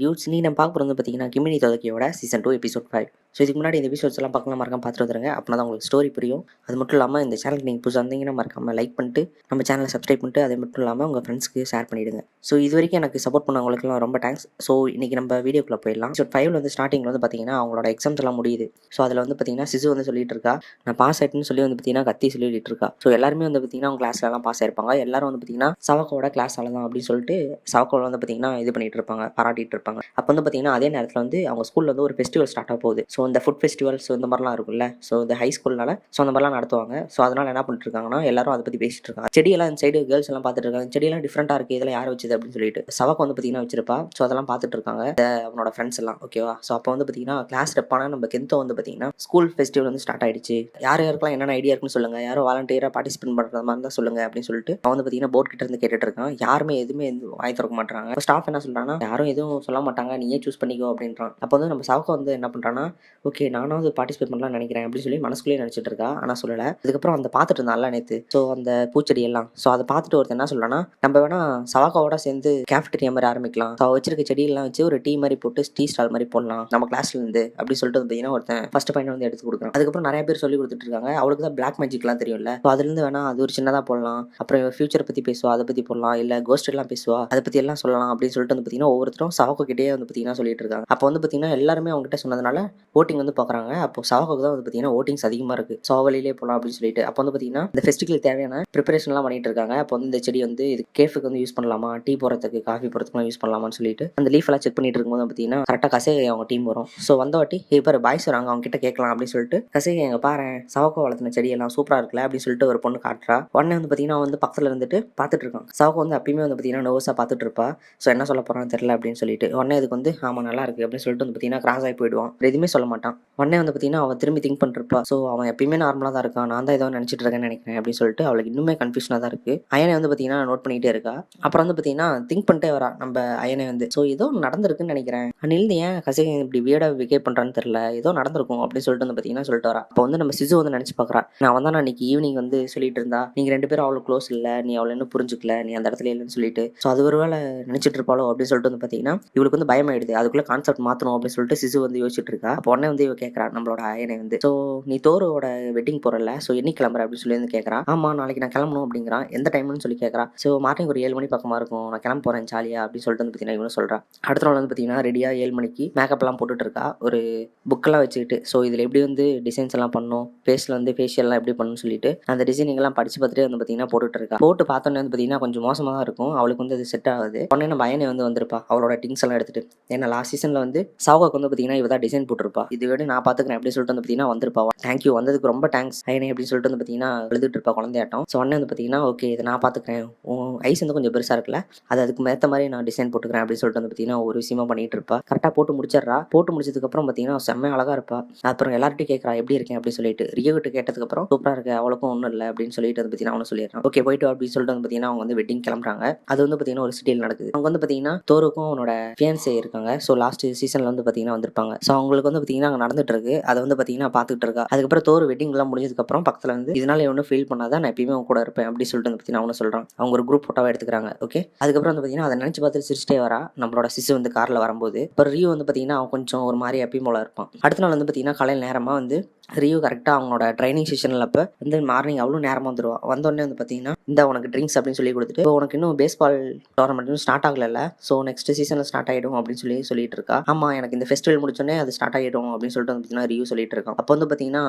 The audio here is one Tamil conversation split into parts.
டியூட்ஸ் நீ நம்ம பார்க்க போகிறது வந்து பார்த்தீங்கன்னா கிமினி தொகையோட சீசன் 2 எபிசோட் 5. ஸோ இதுக்கு முன்னாடி இந்த எபிசோட்ஸ் எல்லாம் பார்க்கலாம் மறக்காம பார்த்துட்டு வந்துருங்க. அப்படின்னா தான் உங்களுக்கு ஸ்டோரி புரியும். அது மட்டும் இல்லாமல் இந்த சேனலுக்கு நீங்கள் புதுசாக வந்தீங்கன்னா மறக்காம லைக் பண்ணிட்டு நம்ம சேனலை சப்ஸ்கிரைப் பண்ணிட்டு அது மட்டும் இல்லாமல் உங்கள் ஃப்ரெண்ட்ஸ்க்கு ஷேர் பண்ணிவிடுங்க. ஸோ இது வரைக்கும் எனக்கு சப்போர்ட் பண்ணவங்களுக்குலாம் ரொம்ப தேங்க்ஸ். ஸோ இன்றைக்கி நம்ம வீடியோக்குள்ளே போயிடலாம். எபிசோட் 5 வந்து ஸ்டார்டிங்கில் வந்து பார்த்தீங்கன்னா அவங்களோட எக்ஸாம்ஸ் எல்லாம் முடியுது. ஸோ அதில் வந்து பார்த்தீங்கன்னா சிசு வந்து சொல்லிட்டு இருக்கா, நான் பாஸ் ஆகிட்டுன்னு சொல்லி வந்து பார்த்தீங்கன்னா கத்தி சொல்லிட்டு இருக்கா. ஸோ எல்லாருமே வந்து பார்த்தீங்கன்னா அவங்க கிளாஸ்லலாம் பாஸ் ஆயிருப்பாங்க. எல்லாரும் வந்து பார்த்தீங்கன்னா சவக்கோட கிளாஸால தான் அப்படின்னு சொல்லிட்டு சவக்கோட வந்து பார்த்தீங்கன்னா இது பண்ணிட்டு இருப்பாங்க, பாராட்டிட்டு இருப்பாங்க. அப்போ வந்து பார்த்தீங்கன்னா அதே நேரத்தில் வந்து அவங்க ஸ்கூலில் வந்து ஒரு ஃபெஸ்டிவல் ஸ்டார்ட் ஆக போகுது. ஸோ இந்த ஃபுட் ஃபெஸ்டிவல்ஸ் இந்த மாதிரிலாம் இருக்குல்ல, ஸோ இந்த ஹை ஸ்கூல்னால ஸோ அந்த மாதிரிலாம் நடத்துவாங்க. ஸோ அதனால் என்ன பண்ணிட்டு இருக்காங்கன்னா எல்லாரும் அதை பற்றி பேசிட்டு இருக்காங்க. செடியெல்லாம் இந்த சைடு கேர்ள்ஸ் எல்லாம் பார்த்துட்டு இருக்காங்க. செடியெல்லாம் டிஃப்ரெண்டாக இருக்குது, இதெல்லாம் யார் வச்சது அப்படின்னு சொல்லிட்டு சவக்கு வந்து பார்த்தீங்கன்னா வச்சிருப்பா. ஸோ அதெல்லாம் பார்த்துட்டு இருக்காங்க அவனோட ஃப்ரெண்ட்ஸ் எல்லாம். ஓகேவா? ஸோ அப்போ வந்து பார்த்தீங்கன்னா கிளாஸ் ரெப்பான நம்ம கெந்தோ வந்து பார்த்தீங்கன்னா ஸ்கூல் ஃபெஸ்டிவல் வந்து ஸ்டார்ட் ஆயிடுச்சு, யாருக்கெல்லாம் என்னென்ன ஐடியா இருக்குன்னு சொல்லுங்க, யாரும் வாலண்டியராக பார்ட்டிசிபேட் பண்ணுற மாதிரி தான் சொல்லுங்க அப்படின்னு சொல்லிட்டு அவன் வந்து பார்த்தீங்கன்னா போர்ட் கிட்ட இருந்து கேட்டுட்டு இருக்கான். யாருமே எதுவுமே வாங்கி திறக்க மாட்டாங்க. ஸ்டாஃப் என்ன சொல்றாங்கன்னா யாரும் எதுவும் சொல்ல மாட்டாங்க, நீயே சூஸ் பண்ணிக்கோ அப்படின்றான். அப்போ வந்து நம்ம சவக்கா வந்து என்ன பண்றான்னா, ஓகே நானும் வந்து பார்ட்டிசிபேட் பண்ணலாம்னு நினைக்கிறேன் அப்படின்னு சொல்லி மனசுக்குள்ளேயே நினைச்சிட்டு இருக்கா. ஆனால் சொல்லலை. அதுக்கப்புறம் அந்த பார்த்துட்டு இருந்தால நேற்று, ஸோ அந்த பூச்செடி எல்லாம், ஸோ அதை பார்த்துட்டு ஒருத்தர் என்ன சொல்றான்னா, நம்ம வேணா சவாக்காவோட சேர்ந்து கேஃப்டேரியா மாதிரி ஆரம்பிக்கலாம், அவ வச்சிருக்க செடியெல்லாம் வச்சு ஒரு டீ மாதிரி போட்டு டீ ஸ்டால் மாதிரி போடலாம் நம்ம கிளாஸ்ல இருந்து அப்படின்னு சொல்லிட்டு பார்த்தீங்கன்னா ஒருத்தன் ஃபர்ஸ்ட் பாயிண்ட் வந்து எடுத்து கொடுக்குறான். அதுக்கப்புறம் நிறைய பேர் சொல்லி கொடுத்துட்டு இருக்காங்க. அவளுக்கு தான் பிளாக் மேஜிக்லாம் தெரியும்ல, ஸோ அதுலேருந்து வேணா அது ஒரு சின்னதாக போடலாம், அப்புறம் ஃபியூச்சர் பற்றி பேசுவா, அதை பற்றி போடலாம், இல்லை கோஸ்ட் எல்லாம் பேசுவா, அதை பற்றி எல்லாம் சொல்லலாம் அப்படின்னு சொல்லிட்டு வந்து பார்த்தீங்கன்னா ஒவ்வொருத்தரும் சவாக்கோ கிட்டே வந்து பார்த்தீங்கன்னா சொல்லிட்டு இருக்காங்க. அப்போ வந்து பார்த்தீங்கன்னா எல்லாருமே அவங்க கிட்ட சொன்னதுனால ஓட்டிங் வந்து பார்க்குறாங்க. அப்போ சவாக்கோக்கு தான் வந்து பார்த்தீங்கன்னா ஓட்டிங்ஸ் அதிகமாக இருக்குது. ஸோ வழியிலே போகலாம் அப்படின்னு சொல்லிட்டு அப்போ வந்து பார்த்தீங்கன்னா இந்த ஃபெஸ்டிவலுக்கு தேவையான ப்ரிப்பரேஷன்லாம் பண்ணிட்டு இருக்காங்க. அப்போ வந்து இந்த செடி வந்து இது கேஃபுக்கு வந்து யூஸ் பண்ணலாமா, டீ போகிறதுக்கு காஃபி போகிறதுக்குலாம் யூஸ் பண்ணலாமான்னு சொல்லிட்டு அந்த லீஃப் எல்லாம் செக் பண்ணிட்டு இருக்கும்போது பார்த்தீங்கன்னா கரெக்டாக கசேகை அவங்க டீம் வரும். ஸோ வந்த வாட்டி இப்போ பாய்ஸ் வராங்க, அவங்க கிட்ட கேட்கலாம் அப்படின்னு சொல்லிட்டு கசேகை எங்க பாரு சவாக்கோ வளர்த்தின செடியெல்லாம் சூப்பராக இருக்குல்ல அப்படின்னு சொல்லிட்டு ஒரு பொண்ணு காட்டுறா. உடனே வந்து பார்த்தீங்கன்னா வந்து பக்கத்தில் இருந்துட்டு பார்த்துட்டு இருக்கான். சவாக்கோ வந்து அப்பயுமே வந்து பார்த்தீங்கன்னா நர்வஸாக பார்த்துட்டு இருப்பா. ஸோ என்ன சொல்ல போகிறான்னு தெரியல அப்படின்னு சொல்லிட்டு உடனே இதுக்கு வந்து ஆமாம் நல்லா இருக்குது அப்படின்னு சொல்லிட்டு வந்து பார்த்தீங்கன்னா கிராஸ் ஆகி போயிடுவான். எதுவுமே சொல்ல மாட்டான். உடனே வந்து பார்த்தீங்கன்னா அவன் திரும்பி திங்க் பண்ணிருப்பா. ஸோ அவன் எப்பயுமே நார்மலாக தான் இருக்கான், நான் தான் ஏதோ நினச்சிட்டு இருக்கேன்னு நினைக்கிறேன் அப்படின்னு சொல்லிட்டு அவளுக்கு இன்னுமே கன்ஃபியூஷனாக தான் இருக்குது. அயனை வந்து பார்த்தீங்கன்னா நோட் பண்ணிகிட்டே இருக்கா. அப்புறம் வந்து பார்த்தீங்கன்னா திங்க் பண்ணிட்டே வரா நம்ம அயனை வந்து, ஸோ ஏதோ நடந்திருக்குன்னு நினைக்கிறேன், அன்னிலிருந்து ஏன் கசகை இப்படி வியர்டாக பிஹேவ் பண்ணுறான்னு தெரியல, ஏதோ நடந்திருக்கும் அப்படின்னு சொல்லிட்டு வந்து பார்த்தீங்கன்னா சொல்லிட்டு வரா. அப்போ வந்து நம்ம சிசு வந்து நினச்சி பார்க்குறா, நான் வந்து நான் இன்னைக்கு ஈவினிங் வந்து சொல்லிட்டு இருந்தா நீங்கள் ரெண்டு பேரும் அவ்வளோ க்ளோஸ் இல்லை, நீ அவளை இன்னும் புரிஞ்சுக்கல, நீ அந்த இடத்துல இல்லைன்னு சொல்லிட்டு. ஸோ அது ஒரு வேலை நினச்சிட்டு இருப்பாளோ அப்படின்னு சொல்லிட்டு வந்து பார்த்தீங்கன்னா இவளுக்கு வந்து பயமாயிடுது. அதுக்குள்ளே கான்செப்ட் மாற்றணும் அப்படின்னு சொல்லிட்டு சிசு வந்து யோசிச்சுட்டு இருக்கா. அப்போ உடனே வந்து இவ கேட்குறா நம்மளோட அயனை வந்து, ஸோ நீ தோரோட வெட்டிங் போறல, ஸோ என்னைக்கு கிளம்புற அப்படின்னு சொல்லி வந்து கேட்குறான். ஆமாம் நாளைக்கு நான் கிளம்பணும் அப்படிங்கிறான். எந்த டைம்னு சொல்லி கேட்குறா. ஸோ மார்னிங் ஒரு 7 மணி பக்கமாக இருக்கும், நான் கிளம்ப போகிறேன் ஜாலியாக அப்படின்னு சொல்லிட்டு வந்து பார்த்தீங்கன்னா இவனு சொல்கிறா. அடுத்த நாள் வந்து பார்த்தீங்கன்னா ரெடியாக 7 மணிக்கு மேக்கப்லாம் போட்டுட்டு இருக்கா, ஒரு புக்கெல்லாம் வச்சுக்கிட்டு. ஸோ இதில் எப்படி வந்து டிசைன்ஸ் எல்லாம் பண்ணணும், ஃபேஸில் வந்து ஃபேஷியல்லாம் எப்படி பண்ணணும்னு சொல்லிட்டு அந்த டிசைனிங் எல்லாம் படிச்சு பார்த்துட்டு வந்து பார்த்தீங்கன்னா போட்டுட்டு இருக்கா. போட்டு பார்த்தோன்னே வந்து பார்த்தீங்கன்னா கொஞ்சம் மோசமாக தான் இருக்கும், அவளுக்கு வந்து அது செட் ஆகுது. உடனே நம்ம அயனை வந்து வந்திருப்பா அவளோட திங்ஸ் எல்லாம் எடுத்துட்டு. ஏன்னா லாஸ்ட் சீசனில் வந்து சாவுக்கு வந்து பார்த்தீங்கன்னா இவ தான் டிசைன் போட்டிருப்பா, இது விட நான் பார்த்துக்கிறேன் அப்படின்னு சொல்லிட்டு வந்து பார்த்தீங்கன்னா வந்திருப்பா. தேங்க்யூ வந்ததுக்கு ரொம்ப தேங்க்ஸ் அயனே அப்படின்னு சொல்லிட்டு வந்து பார்த்தீங்கன்னா எழுதிட்டு இருப்பா குழந்தையாட்டம். ஸோ உடனே வந்து பார்த்தீங்கன்னா ஓகே இதை நான் பார்த்துக்கிறேன், உன் ஐஸ் வந்து கொஞ்சம் பெருசாக இருக்குல்ல, அது அதுக்கு மேற்ற மாதிரி நான் டிசைன் போட்டுக்கிறேன் அப்படின்னு சொல்லிட்டு வந்து பார்த்தீங்கன்னா ஒரு விஷயமா பண்ணிட்டு இருப்பா. கரெக்டாக போட்டு முடிச்சிடறா. போட்டு முடிச்சதுக்கப்புறம் பார்த்தீங்கன்னா செம்ம அழகாக இருப்பா. அப்புறம் எல்லார்ட்டையும் கேட்குறா எப்படி இருக்கேன் அப்படின்னு சொல்லிட்டு. ரியோ கிட்ட கேட்டதுக்கப்புறம் சூப்பராக இருக்கு, அவளுக்கும் ஒன்றும் இல்லை அப்படின்னு சொல்லிட்டு வந்து பார்த்தீங்கன்னா அவனு சொல்லிடுறான். ஓகே போயிட்டு அப்படின்னு சொல்லிட்டு வந்து பார்த்தீங்கன்னா அவங்க வந்து வெட்டிங் கிளம்புறாங்க. அது வந்து பார்த்தீங்கன்னா ஒரு சிட்டியில் நடக்குது. அவங்க வந்து பார்த்தீங்கன்னா தோருக்கும் அவனோட ஃபியான்சே இருக்காங்க. ஸோ லாஸ்ட் சீசனில் வந்து பார்த்தீங்கன்னா வந்திருப்பாங்க. ஸோ அவங்களுக்கு வந்து பார்த்தீங்கன்னா அங்கே நடந்துட்டு இருக்கு, அதை வந்து பார்த்தீங்கன்னா பார்த்துட்டு இருக்கா. அதுக்கப்புறம் தோர் வெட்டிங்லாம் முடிஞ்சதுக்கப்புறம் பக்கத்தில் வந்து இதனால ஒன்றும் ஃபீல் பண்ணாதான், நான் எப்பயுமே அவங்க கூட இருப்பேன் அப்படின்னு சொல்லிட்டு வந்து பார்த்தீங்கன்னா அவனு சொல்கிறான். அவங்க ஒரு குரூப் ஃபோட்டோவை எடுத்துக்கிறாங்க. ஓகே அதுக்கப்புறம் வந்து பார்த்தீங்கன்னா அதை நினச்சி பார்த்து சிரிச்சிட்டே வரா நம்மளோட சிசு வந்து காரில் வரும்போது. இப்போ ரியூ வந்து பார்த்தீங்கன்னா அவன் கொஞ்சம் ஒரு மாதிரி எப்பயும் போல இருப்பான். அடுத்த நாள் வந்து பார்த்தீங்கன்னா காலையில் நேரமாக வந்து ரியூ கரெக்டாக அவங்களோட ட்ரைனிங் செஷனில் அப்போ வந்து மார்னிங் அவ்வளோ நேரமாக வந்துடுவா. வந்தோடனே வந்து பார்த்தீங்கன்னா இந்த உனக்கு ட்ரிங்க்ஸ் அப்படின்னு சொல்லி கொடுத்துட்டு, இப்போ உனக்கு இன்னும் பேஸ்பால் டோர்னமெண்ட் ஸ்டார்ட் ஆகல, ஸோ நெக்ஸ்ட் சீசனில் ஸ்டார்ட் ஆகிடும் அப்படின்னு சொல்லிட்டு இருக்கா. ஆமாம் எனக்கு இந்த ஃபெஸ்டிவல் முடிச்சோடனே அது ஸ்டார்ட் ஆகிடும் அப்படின்னு சொல்லிட்டு வந்து பார்த்தீங்கன்னா ரியூ சொல்லிட்டு இருக்கான். அப்போ வந்து பார்த்தீங்கன்னா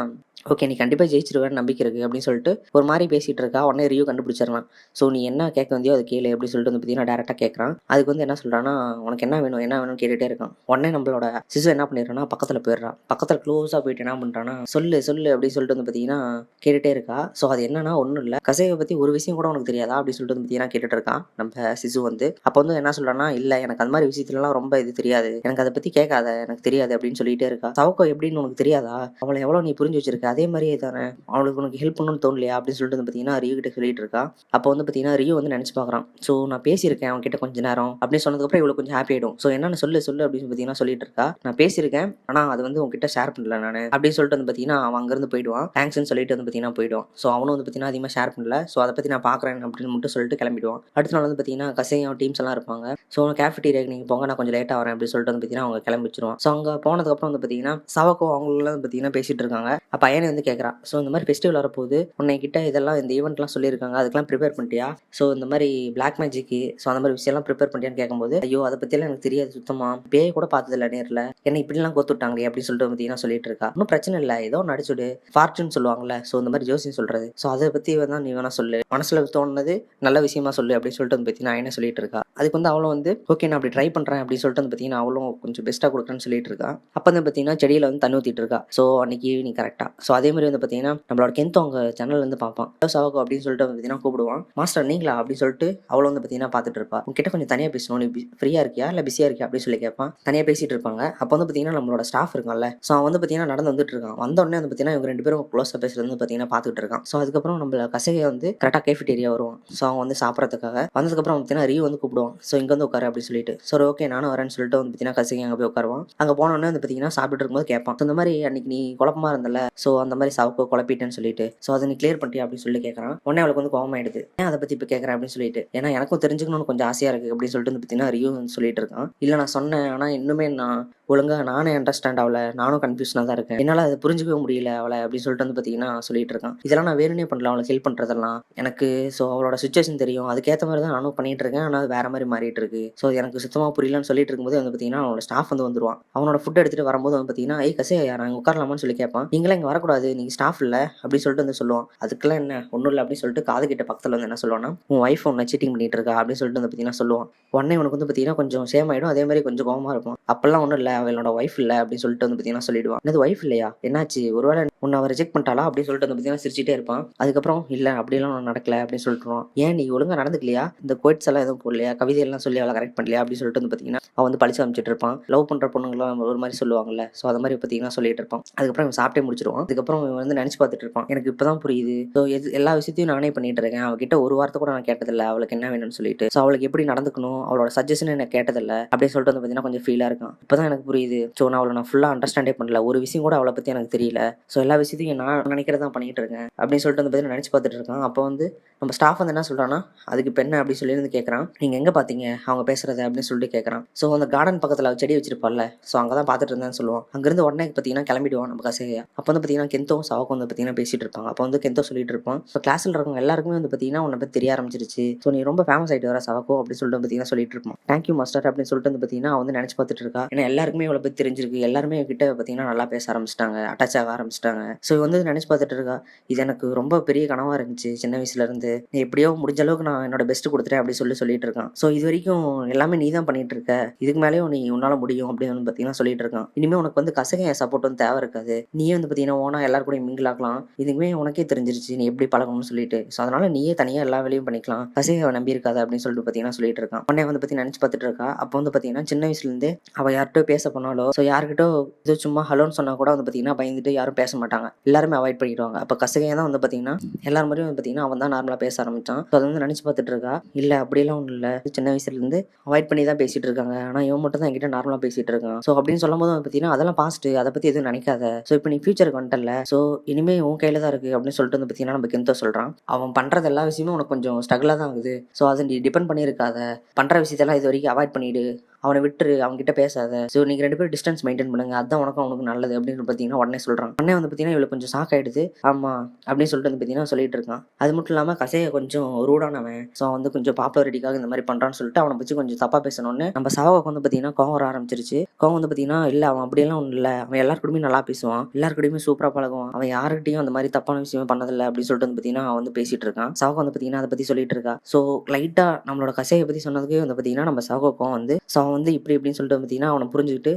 ஓகே நீ கண்டிப்பாக ஜெயிச்சிருவேன்னு நம்பிக்கை இருக்குது அப்படின்னு சொல்லிட்டு ஒரு மாதிரி பேசிகிட்டு இருக்கா. உடனே ரியூ கண்டுபிடிச்சிடலாம். ஸோ நீ என்ன கேட்க வந்தியோ அது கேளு அப்படின்னு சொல்லிட்டு வந்து பார்த்தீங்கன்னா டேரெக்டாக கேட்குறான். அதுக்கு வந்து என்ன சொல்கிறான்னா உனக்கு என்ன வேணும் என்ன வேணும்னு கேட்டுகிட்டே இருக்கான். உடனே நம்மளோட சிசு என்ன பண்ணிடுறான்னா பக்கத்தில் போயிடுறான். பக்கத்தில் க்ளோஸாக போயிட்டு என்ன பண்ணுறான்னா சொல்லு சொல்லு அப்படின்னு சொல்லிட்டு வந்து பார்த்தீங்கன்னா கேட்டுகிட்டே இருக்கா. ஸோ அது என்னன்னா ஒன்றும் இல்லை, கசையை பற்றி ஒரு விஷயம் கூட உனக்கு தெரியாதா அப்படின்னு சொல்லிட்டு வந்து பார்த்தீங்கன்னா கேட்டுட்டு இருக்கான் நம்ம சிசு வந்து. அப்போ வந்து என்ன சொல்கிறான்னா இல்லை எனக்கு அந்த மாதிரி விஷயத்துலலாம் ரொம்ப இது தெரியாது, எனக்கு அதை பற்றி கேட்காத, எனக்கு தெரியாது அப்படின்னு சொல்லிகிட்டே இருக்கா. சவுக்கோ எப்படின்னு உனக்கு தெரியாதா, அவளை எவ்வளோ நீ புரிஞ்சு வச்சிருக்க, அதே மாதிரியே தானே அவளுக்கு உனக்கு ஹெல்ப் பண்ணணும்னு தோணலையா அப்படின்னு சொல்லிட்டு வந்து பார்த்தீங்கன்னா ரியூ கிட்ட சொல்லிட்டு இருக்கா. அப்போ வந்து பார்த்தீங்கன்னா ரியூ வந்து நினச்சி பார்க்குறான். ஸோ நான் பேசியிருக்கேன் அவன் கிட்ட கொஞ்ச நேரம் அப்படின்னு சொன்னதுக்கப்புறம் இவளுக்கு கொஞ்சம் ஹாப்பி ஆகிடும். ஸோ என்னன்னு சொல்லு சொல்லு அப்படின்னு பார்த்தீங்கன்னா சொல்லிட்டு இருக்கா. நான் பேசியிருக்கேன் ஆனால் அது வந்து உங்ககிட்ட ஷேர் பண்ணல நான் அப்படின்னு சொல்லிட்டு வந்து பார்த்தீங்கன்னா அவன் அங்கேருந்து போயிடுவான். தேங்க்ஸ்ன்னு சொல்லிட்டு வந்து பார்த்தீங்கன்னா போயிடுவான். ஸோ அவனும் வந்து பார்த்தீங்கன்னா அதிகமாக ஷேர் பண்ணல. ஸோ அதை பற்றி நான் பார்க்குறேன் அப்படின்னு மட்டும் சொல்லிட்டு கிளம்பிடுவான். அடுத்த நாள் வந்து பார்த்தீங்கன்னா கசையும் டீம்ஸ் எல்லாம் இருப்பாங்க. ஸோ கேஃபிட்டீரியாக்கு நீங்கள் போங்க, நான் கொஞ்சம் லேட்டாக வரேன் அப்படின்னு சொல்லிட்டு வந்து பார்த்தீங்கன்னா அவங்க கிளம்பி வச்சிருவான். ஸோ அங்கே போனதுக்கப்புறம் வந்து பார்த்தீங்கன்னா சவக்கோ அவங்களெல்லாம் வந்து பார்த்தீங்கன்னா பேசிட்டு இருக்காங்க. அப்போ அயனி வந்து கேட்குறான், ஸோ இந்த மாதிரி ஃபெஸ்டிவல் வரப்போகுது, உன்னை கிட்ட இதெல்லாம் இந்த ஈவெண்ட்லாம் சொல்லியிருக்காங்க, அதுக்கெல்லாம் ப்ரிப்பேர் பண்ணிட்டியா? ஸோ இந்த மாதிரி பிளாக் மேஜிக்கு ஸோ அந்த மாதிரி விஷயம்லாம் ப்ரிப்பேர் பண்ணிட்டியான்னு கேட்கும்போது, ஐயோ அதை பற்றியெல்லாம் எனக்கு தெரியாது சுத்தமாக, பேய் கூட பார்த்ததில்ல நேரில், என்ன இப்படிலாம் கோத்துட்டாங்களே அப்படின்னு சொல்லிட்டு பார்த்தீங்கன்னா சொல்லிட்டு இருக்கா. ஒன்றும் பிரச்சனை இல்லை, ஏதோ நடிச்சுடு, ஃபார்ச்சூன் சொல்லுவாங்கல்ல, ஸோ இந்த மாதிரி ஜோசியம் சொல்கிறது, ஸோ அதை பற்றி வேணா நீ வேணா சொல்லு, மனசில் தோணுனது நல்ல விஷயமா சொல்லு அப்படின்னு சொல்லிட்டு வந்து பார்த்தீங்கன்னா என்ன சொல்லிட்டு இருக்கா. அதுக்கு வந்து அவளும் வந்து ஓகே நான் அப்படி ட்ரை பண்ணுறேன் அப்படின்னு சொல்லிட்டு வந்து பார்த்தீங்கன்னா அவளும் கொஞ்சம் பெஸ்ட்டாக கொடுக்குறேன்னு சொல்லிட்டு இருக்கா. அப்போ வந்து பார்த்தீங்கன்னா செடியில் வந்து தண்ணி ஊற்றிட்டு இருக்கா. ஸோ அன்னைக்கு ஈவினிங் கரெக்டாக. ஸோ அதே மாதிரி வந்து பார்த்தீங்கன்னா நம்மளோட கென்தோ அவங்க சேனல் வந்து பார்ப்பான். சவகோ அப்படின்னு சொல்லிட்டு வந்து பார்த்தீங்கன்னா கூப்பிடுவான். மாஸ்டர் நீங்களா அப்படின்னு சொல்லிட்டு அவளும் வந்து பார்த்தீங்கன்னா பார்த்துட்டு இருப்பா. உங்ககிட்ட கொஞ்சம் தனியாக பேசணும், நீ ஃப்ரீயாக இருக்கியா இல்லை பிஸியாக இருக்கியா அப்படின்னு சொல்லி கேட்பான். தனியாக பேசிட்டு இருப்பாங்க. அப்போ வந்து பார்த்தீங்கன்னா நம்மளோட ஸ்டாஃப் இருக்கான்ல, ஸோ அவன் வந்து பார்த்தீங்கன்னா நடந்து வந்துட்டு இருக்கான். வந்த உடனே வந்து பார்த்தீங்கன்னா இவங்க 2 பேரும் க்ளோஸாக பேசுறது வந்து பார்த்தீங்கன்னா பார்த்துட்டு இருக்கான். ஸோ அதுக்கப்புறம் நம்ம கசகை வந்து கரெக்டாக கேஃபிட்டேரியா வருவான். ஸோ அவன் வந்து சாப்பிட்றதுக்காக வந்ததுக்கப்புறம் பார்த்தீங்கன்னா ரியூ வந்து கூப்பிடுவான். ஸோ இங்கே வந்து உட்காரு அப்படின்னு சொல்லிட்டு, சரி ஓகே நானும் வரேன்னு சொல்லிட்டு வந்து பார்த்தீங்கன்னா கசகை அங்கே போய் உட்காருவான். அங்கே போனோடனே வந்து பார்த்தீங்கன்னா சாப்பிட்டு இருக்கும்போது கேட்பான், இந்த மாதிரி அன்னைக்கு நீ குழப்பமா இருந்தல, ஸோ அந்த மாதிரி சவக்கோ குழப்பிட்டேன்னு சொல்லிட்டு, ஸோ அதை நீ கிளியர் பண்ணிட்டியா அப்படின்னு சொல்லி கேட்கறான். உடனே அவளுக்கு வந்து கோவமாயிடுது, ஏன் அதை பற்றி இப்போ கேட்குறேன் அப்படின்னு சொல்லிட்டு, ஏன்னா எனக்கும் தெரிஞ்சுக்கணும்னு கொஞ்சம் ஆசையாக இருக்குது அப்படின்னு சொல்லிட்டு வந்து பார்த்தீங்கன்னா ரியூ வந்து சொல்லிட்டு இருக்கான். இல்லை நான் சொன்னேன், ஆனால் இன்னுமே நான் ஒழுங்காக நானே அண்டர்ஸ்டாண்ட் ஆகல, நானும் கன்ஃபியூஷனாக தான் இருக்கேன், என்னால் அதை புரிஞ்சுக்கவே முடியல அவளை அப்படின்னு சொல்லிட்டு வந்து பார்த்தீங்கன்னா சொல்லிட்டு இருக்கான். இதெல்லாம் நான் வேணுனே பண்ணல, அவளுக்கு ஹெல்ப் பண்ணுறதெல்லாம் எனக்கு, ஸோ அவளோட சுச்சுவேஷன் தெரியும், அதுக்கேற்ற மாதிரி தான் நானும் பண்ணிட்டு இருக்கேன், ஆனால் அது வேற மாதிரி மாறிட்டு இருக்கு, ஸோ எனக்கு சுத்தமாக புரியலன்னு சொல்லிட்டு இருக்கும்போது வந்து பார்த்தீங்கன்னா அவனோட ஸ்டாஃப் வந்து வந்துருவான். அவனோட ஃபுட் எடுத்துட்டு வரும்போது வந்து பார்த்தீங்கன்னா கசையா நாங்கள் உட்காரலாமான்னு சொல்லி கேட்பான். நீங்களே இங்கே வரக்கூடாது, நீங்கள் ஸ்டாஃப் இல்லை அப்படின்னு சொல்லிட்டு வந்து சொல்லுவான். அதுக்கெல்லாம் என்ன ஒன்றும் இல்லை அப்படின்னு சொல்லிட்டு காது கிட்ட பக்கத்தில் வந்து என்ன சொல்லுவான்னா, உன் ஒய்ஃப் உன்னை சீட்டிங் பண்ணிட்டு இருக்கா அப்படின்னு சொல்லிட்டு வந்து பார்த்தீங்கன்னா சொல்லுவான். உடனே உனக்கு வந்து பார்த்தீங்கன்னா கொஞ்சம் சேம் ஆகிடும், அதே மாதிரி கொஞ்சம் கோவமாக இருக்கும். அப்பெல்லாம் ஒன்றும் இல்லை, அவளோட ஒய்ஃப் இல்லை அப்படின்னு சொல்லிட்டு வந்து பார்த்தீங்கன்னா சொல்லிடுவான். என்னது ஒய்ஃப் இல்லையா, என்னாச்சு, ஒருவேளை உன்னை அவள் ரிஜெக்ட் பண்ணிட்டாளா அப்படின்னு சொல்லிட்டு வந்து பார்த்தீங்கன்னா சிரிச்சிட்டே இருப்பான். அதுக்கப்புறம் இல்லை அப்படியெல்லாம் ஒன்றும் நடக்கல அப்படின்னு சொல்லிட்டுருவான். ஏன் நீ ஒழுங்காக நடந்துக்கலையா, இந்த கோட்ஸ் எல்லாம் எதுவும் போடலையா, கவிதையெல்லாம் சொல்லி அவளை கரெக்ட் பண்ணலையா அப்படின்னு சொல்லிட்டு வந்து பார்த்தீங்கன்னா அவன் வந்து பழிச்சு அமைச்சிட்டு இருப்பான். லவ் பண்ணுற பொண்ணுங்களாம் ஒரு மாதிரி சொல்லுவாங்கல்ல, ஸோ அதை மாதிரி பார்த்தீங்கன்னா சொல்லிட்டு இருப்பான். அதுக்கப்புறம் இவன் சாப்பிட்டே முடிச்சிருவான். அதுக்கப்புறம் இவன் வந்து நினச்சி பார்த்துட்டு இருப்பான், எனக்கு இப்போ தான் புரியுது, ஸோ எல்லா விஷயத்தையும் நானே பண்ணிட்டு இருக்கேன், அவகிட்ட ஒரு வார்த்தை கூட நான் கேட்டதில்லை அவளுக்கு என்ன வேணும்னு சொல்லிட்டு, ஸோ அவளுக்கு எப்படி நடந்துக்கணும் அவளோட சஜஷன் எனக்கு கேட்டதில்லை அப்படின்னு சொல்லிட்டு வந்து பார்த்தீங்கன்னா கொஞ்சம் ஃபீலாக இருக்கான். இப்போ தான் எனக்கு புரியுது, ஸோ நான் அவளை நான் ஃபுல்லாக அண்டர்ஸ்டாண்டே பண்ணல, ஒரு விஷயம் கூட அவளை பற்றி எனக்கு தெரியல, ஸோ எல்லா விஷயத்தையும் நான் நினைக்கிறதா பண்ணிட்டு இருக்கேன் அப்படின்னு சொல்லிட்டு வந்து பார்த்தீங்கன்னா நினச்சி பார்த்துட்டு இருக்கான். அப்போ வந்து நம்ம ஸ்டாஃப் வந்து என்ன சொல்கிறான்னா, அதுக்கு இப்போ என்ன அப்படின்னு சொல்லி வந்து கேட்குறான். நீங்கள் எங்கே பார்த்தீங்க அவங்க பேசுகிறத அப்படின்னு சொல்லிட்டு கேட்குறான். ஸோ அந்த கார்டன் பக்கத்தில் செடி வச்சிருப்பாள்ல, ஸோ அங்கே தான் பார்த்துட்டு இருந்தேன்னு சொல்லுவான். அங்கேருந்து உடனே பார்த்தீங்கன்னா கிளம்பிடுவான் நம்ம கசையா. அப்போ வந்து பார்த்தீங்கன்னா கெந்தோவும் சவக்கும் வந்து பார்த்தீங்கன்னா பேசிட்டு இருப்பாங்க. அப்போ வந்து கெந்தோ சொல்லிட்டு இருப்பான், ஸோ கிளாஸில் இருக்கவங்க எல்லாருக்குமே வந்து பார்த்தீங்கன்னா உன்னை பற்றி தெரிய ஆரம்பிச்சிருச்சு, ஸோ நீ ரொம்ப ஃபேமஸ் ஆகிட்டு வர சவக்கோ அப்படின்னு சொல்லிட்டு பார்த்தீங்கன்னா சொல்லிட்டு இருப்பான். தேங்க்யூ மாஸ்டர் அப்படின்னு சொல்லிட்டு வந்து பார்த்தீங்கன்னா அவன் வந்து நினச்சி பார்த்துட்டு இருக்கா. ஏன்னா எல்லாருக்குமே இவளை பற்றி தெரிஞ்சிருக்கு, எல்லாருமே கிட்ட பார்த்தீங்கன்னா நல்லா பேச ஆரம்பிச்சிட்டாங்க, அட்டாச் ஆக ஆரம்பிச்சிட்டாங்க. ஸோ வந்து நினச்சி பார்த்துட்டு இருக்கா, இது எனக்கு ரொம்ப பெரிய கனவாக இருந்துச்சு சின்ன வயசுலேருந்து, எப்படியோ முடிஞ்ச அளவுக்கு நான் என்னோட பெஸ்ட் கொடுத்துட்டேன் அப்படின்னு சொல்லிட்டு இருக்கான். ஸோ இது வரைக்கும் எல்லாமே நீ தான் பண்ணிட்டு இருக்க, இதுக்கு மேலேயும் நீ உன்னால முடியும் அப்படின்னு வந்து பார்த்தீங்கன்னா சொல்லிட்டு இருக்கான். இனிமேல் உனக்கு வந்து கசகை சப்போர்ட் வந்து தேவை இருக்காது, நீயே வந்து பார்த்தீங்கன்னா ஓனா எல்லாரும் கூட மிங்கிள் ஆகலாம், இதுக்குமே உனக்கே தெரிஞ்சிருச்சு நீ எப்படி பழகணும்னு சொல்லிட்டு, ஸோ அதனால நீயே தனியாக எல்லா வேலையும் பண்ணிக்கலாம், கசகை நம்பி இருக்காது அப்படின்னு சொல்லிட்டு பார்த்தீங்கன்னா சொல்லிட்டு இருக்கான். உடனே வந்து பற்றி நினச்சி பார்த்துட்டு இருக்கா. அப்போ வந்து பார்த்தீங்கன்னா சின்ன வயசுலேருந்தே அவள் யார்கிட்ட பேச போனாலோ, ஸோ யார்கிட்ட இது சும்மா ஹலோன்னு சொன்னா கூட வந்து பார்த்தீங்கன்னா பயந்துட்டு யாரும் பேச மாட்டாங்க, எல்லாருமே அவாய்ட் பண்ணிடுவாங்க. அப்போ கசகையாக தான் வந்து பார்த்தீங்கன்னா எல்லாரும் மாதிரியும் வந்து பார்த்தீங்கன்னா அவன் தான் நார்மலாக பேச ஆரம்பிச்சான். ஸோ அதை வந்து நினச்சி பார்த்துட்டு இருக்கா. இல்லை அப்படியெல்லாம் ஒன்றும் இல்லை, சின்ன வயசுலேருந்து அவாய்ட் பண்ணி தான் பேசிட்டு இருக்காங்க, ஆனால் இவன் மட்டும் தான் என்கிட்ட நார்மலாக பேசிட்டு இருக்கான், ஸோ அப்படின்னு சொல்லும் போது பார்த்தீங்கன்னா அதெல்லாம் பாஸ்ட், அதை பற்றி எதுவும் நினைக்காத, ஸோ இப்போ நீ ஃபியூச்சருக்கு வந்துட்டல, ஸோ இனிமேல் உன் கையில் தான் இருக்குது அப்படின்னு சொல்லிட்டு வந்து பார்த்தீங்கன்னா நம்ம கெந்தோ சொல்கிறான். அவன் பண்ணுறது எல்லா விஷயமும் உனக்கு கொஞ்சம் ஸ்ட்ரகிளாக தான் ஆகுது, ஸோ அதை நீ டிபெண்ட் பண்ணியிருக்காத, பண்ணுற விஷயத்தெல்லாம் இது வரைக்கும் அவாய்ட் பண்ணிவிடு, அவனை விட்டுரு, அவங்ககிட்ட பேசாத, ஸோ நீங்கள் 2 பேரும் டிஸ்டன்ஸ் மெயின்டைன் பண்ணுங்க, அதுதான் உனக்கும் அவனுக்கு நல்லது அப்படின்னு பார்த்தீங்கன்னா உடனே சொல்கிறான். உடனே வந்து பார்த்தீங்கன்னா இவளுக்கு கொஞ்சம் ஷாக் ஆகிடுது. ஆமாம் அப்படின்னு சொல்லிட்டு வந்து பார்த்தீங்கன்னா சொல்லிட்டு இருக்கான். அது மட்டும் இல்லாமல் கசையை கொஞ்சம் ரூடானவன், ஸோ வந்து கொஞ்சம் பாப்புலாரிட்டிக்காக இந்த மாதிரி பண்ணுறான்னு சொல்லிட்டு அவனை பற்றி கொஞ்சம் தப்பாக பேசணும்னு நம்ம சவாவுக்கு வந்து பார்த்தீங்கன்னா கோவம் வர ஆரம்பிச்சிருச்சு. கோவம் வந்து பார்த்தீங்கன்னா இல்லை அவன் அப்படியெல்லாம் ஒன்றும் இல்லை, அவன் எல்லாருக்கூடயுமே நல்லா பேசுவான், எல்லாருக்கூடயுமே சூப்பராக பழகுவான், அவன் யாருக்கிட்டையும் அந்த மாதிரி தப்பான விஷயமே பண்ணதில்லை அப்படின்னு சொல்லிட்டு வந்து பார்த்தீங்கன்னா அவன் வந்து பேசிட்டு இருக்கான். சவாக்கு வந்து பார்த்தீங்கன்னா அதை பற்றி சொல்லிட்டு இருக்கா. ஸோ லைட்டாக நம்மளோட கசையை பற்றி சொன்னதுக்கே வந்து பார்த்தீங்கன்னா நம்ம சவாவுக்கும் வந்து ஸோ அவன் வந்து இப்படி இப்படின்னு சொல்லிட்டு பார்த்தீங்கன்னா அவனை புரிஞ்சுக்கிட்டு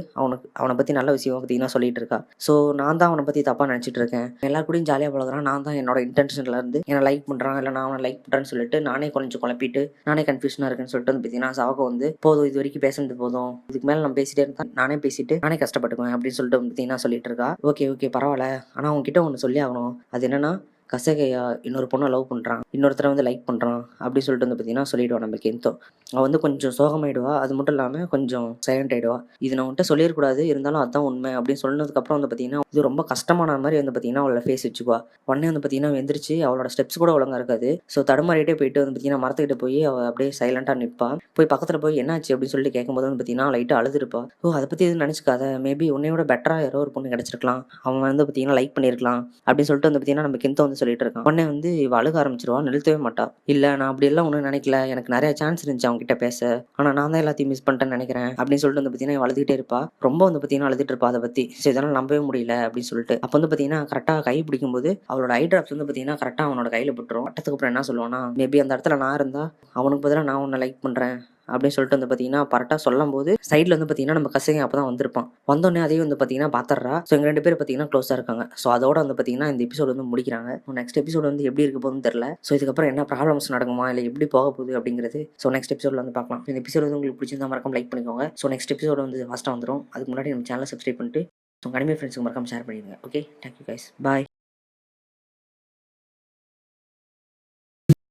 அவனை பற்றி நல்ல விஷயம் பார்த்தீங்கன்னா சொல்லிட்டு இருக்கா. ஸோ நான் தான் அவனை பற்றி தப்பாக நினச்சிட்டு இருக்கேன், எல்லாருக்கூடையும் ஜாலியாக பழகுறான், நான் தான் என்னோட இன்டென்ஷன்ல இருந்து என்னை லைக் பண்ணுறான், இல்லை நான் அவனை லைக் பண்ணுறேன்னு சொல்லிட்டு நானே கொஞ்சம் குழப்பிட்டு நானே கன்ஃபியூஷனாக இருக்குன்னு சொல்லிட்டு வந்து பார்த்தீங்கன்னா சவாக்கு வந்து போதும், இது வரைக்கும் பேசுனது போதும், இதுக்கு மேலே நம்ம பேசிட்டே இருந்தால் நானே பேசிட்டு நானே கஷ்டப்பட்டுக்குவேன் அப்படின்னு சொல்லிட்டு வந்து பார்த்தீங்கன்னா சொல்லிட்டு இருக்கா. ஓகே ஓகே பரவாயில்ல, ஆனால் உங்ககிட்ட ஒன்று சொல்லி ஆகணும், அது என்னன்னா கசகையா இன்னொரு பொண்ணை லவ் பண்ணுறான், இன்னொருத்தரை வந்து லைக் பண்ணுறான் அப்படின்னு சொல்லிட்டு வந்து பார்த்தீங்கன்னா சொல்லிவிடுவான் நம்ம கெந்தோ. அவள் வந்து கொஞ்சம் சோகமாயிடுவா, அது மட்டும் இல்லாமல் கொஞ்சம் சைலண்ட் ஆகிடுவா. இது நான் உன்கிட்ட சொல்லிடக்கூடாது, இருந்தாலும் அதான் உண்மை அப்படின்னு சொன்னதுக்கப்புறம் வந்து பார்த்தீங்கன்னா இது ரொம்ப கஷ்டமான மாதிரி வந்து பார்த்தீங்கன்னா அவளோட ஃபேஸ் வச்சுக்குவா. உடனே வந்து பார்த்தீங்கன்னா எந்திரிச்சு அவளோட ஸ்டெப்ஸ் கூட ஒழுங்காக இருக்காது. ஸோ தடுமாறிட்டே போயிட்டு வந்து பார்த்தீங்கன்னா மரத்துக்கிட்ட போய் அவள் அப்படியே சைலண்டாக நிற்பா. போய் பக்கத்தில் போய் என்னாச்சு அப்படின்னு சொல்லிட்டு கேட்கும்போது வந்து பார்த்தீங்கன்னா லைட்டாக அழுதுருப்பா. அதை பற்றி எதுவும் நினச்சிக்காத, மேபி உன்னையோட பெட்டராக யாரோ ஒரு பொண்ணு கிடச்சிருக்கலாம், அவன் வந்து பார்த்தீங்கன்னா லைக் பண்ணியிருக்கலாம் அப்படின்னு சொல்லிட்டு வந்து பார்த்தீங்கன்னா நம்ம கெந்தோ வந்து சொல்லிட்டு இருக்கான். உடனே வந்து இவ அழுக ஆரம்பிச்சிருவா, நிறுத்தவே மாட்டா. இல்லை நான் அப்படியெல்லாம் ஒன்றும் நினைக்கல, எனக்கு நிறைய சான்ஸ் இருந்துச்சு அவங்க கிட்ட பேச, ஆனால் நான் தான் எல்லாத்தையும் மிஸ் பண்ணிட்டேன்னு நினைக்கிறேன் அப்படின்னு சொல்லிட்டு வந்து பார்த்தீங்கன்னா இவ அழுதுகிட்டே இருப்பா. ரொம்ப வந்து பார்த்தீங்கன்னா அழுதுட்டு இருப்பா அதை பற்றி. சரி இதெல்லாம் நம்பவே முடியல அப்படின்னு சொல்லிட்டு அப்போ வந்து பார்த்தீங்கன்னா கரெக்டாக கை பிடிக்கும்போது அவளோட ஐ ட்ராப்ஸ் வந்து பார்த்தீங்கன்னா கரெக்டாக அவனோட கையில் விட்டுரும். பட்டத்துக்கு அப்புறம் என்ன சொல்லுவானா, மேபி அந்த இடத்துல நான் இருந்தால் அவனுக்கு பதிலாக நான் உன்னை லைக் பண்ணுறேன் அப்படின்னு சொல்லிட்டு வந்து பார்த்தீங்கன்னா கரெக்டாக சொல்லும்போது சைடில் வந்து பார்த்தீங்கன்னா நம்ம கசைங்க அப்போ தான் வந்திருப்பான். வந்தோடனே அதையும் வந்து பார்த்தீங்கன்னா பார்த்துட்றா. ஸோ எங்கள் 2 பேர் பார்த்தீங்கன்னா க்ளோஸாக இருக்காங்க. ஸோ அதோட வந்து பார்த்தீங்கன்னா இந்த எபிசோடு வந்து முடிக்கிறாங்க. நெக்ஸ்ட் எபிசோடு வந்து எப்படி இருக்க போகுதுன்னு தெரியல. ஸோ இதுக்கப்புறம் என்ன ப்ராப்ளம்ஸ் நடக்குமா, இல்லை எப்படி போக போகுது அப்படிங்கிறது ஸோ நெக்ஸ்ட் எபிசோடில் வந்து பார்க்கலாம். இந்த எபிசோடு வந்து உங்களுக்கு பிடிச்சிருந்தா மறக்காம லைக் பண்ணிக்கோங்க. ஸோ நெக்ஸ்ட் எபிசோடு வந்து ஃபாஸ்ட்டாக வந்துடும். அதுக்கு முன்னாடி நம்ம சேனலை சப்ஸ்கிரைப் பண்ணிட்டு உங்கள் அனிமே ஃப்ரெண்ட்ஸுக்கு மறக்காம ஷேர் பண்ணிடுங்க. ஓகே, தேங்க்யூ கைஸ், பாய்.